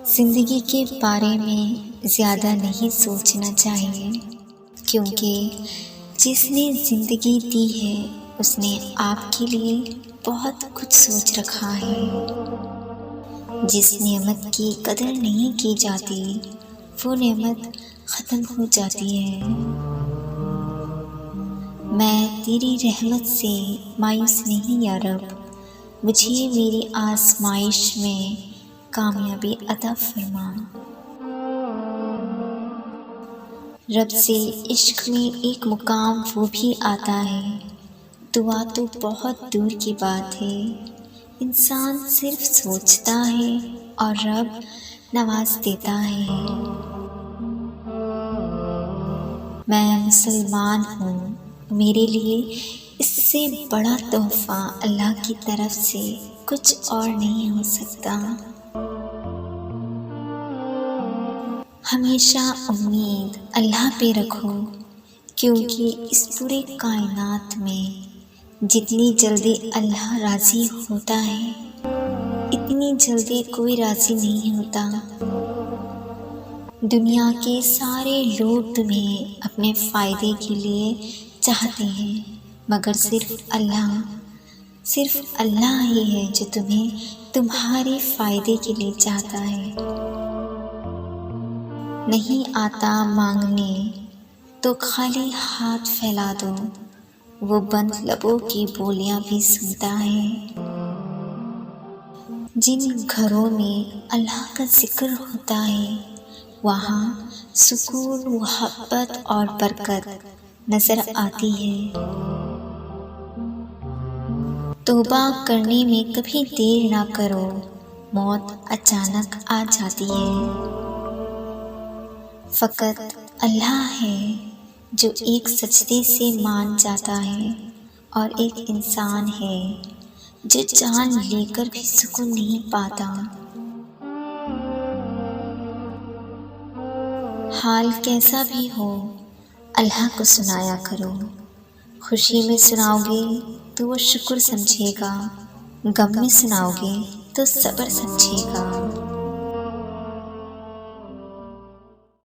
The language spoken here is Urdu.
زندگی کے بارے میں زیادہ نہیں سوچنا چاہیے، کیونکہ جس نے زندگی دی ہے اس نے آپ کے لیے بہت کچھ سوچ رکھا ہے۔ جس نعمت کی قدر نہیں کی جاتی وہ نعمت ختم ہو جاتی ہے۔ میں تیری رحمت سے مایوس نہیں یا رب، مجھے میری آزمائش میں کامیابی عطا فرما۔ رب سے عشق میں ایک مقام وہ بھی آتا ہے، دعا تو بہت دور کی بات ہے، انسان صرف سوچتا ہے اور رب نواز دیتا ہے۔ میں مسلمان ہوں، میرے لیے اس سے بڑا تحفہ اللہ کی طرف سے کچھ اور نہیں ہو سکتا۔ ہمیشہ امید اللہ پہ رکھو، کیونکہ اس پورے کائنات میں جتنی جلدی اللہ راضی ہوتا ہے اتنی جلدی کوئی راضی نہیں ہوتا۔ دنیا کے سارے لوگ تمہیں اپنے فائدے کے لیے چاہتے ہیں، مگر صرف اللہ ہی ہے جو تمہیں تمہارے فائدے کے لیے چاہتا ہے۔ نہیں آتا مانگنے تو خالی ہاتھ پھیلا دو، وہ بند لبوں کی بولیاں بھی سنتا ہے۔ جن گھروں میں اللہ کا ذکر ہوتا ہے وہاں سکون، محبت اور برکت نظر آتی ہے۔ توبہ کرنے میں کبھی دیر نہ کرو، موت اچانک آ جاتی ہے۔ فقط اللہ ہے جو ایک سجدے سے مان جاتا ہے، اور ایک انسان ہے جو جان لے کر بھی سکون نہیں پاتا۔ حال کیسا بھی ہو اللہ کو سنایا کرو، خوشی میں سناؤ گے تو وہ شکر سمجھے گا، غم میں سناؤ گے تو صبر سمجھے گا۔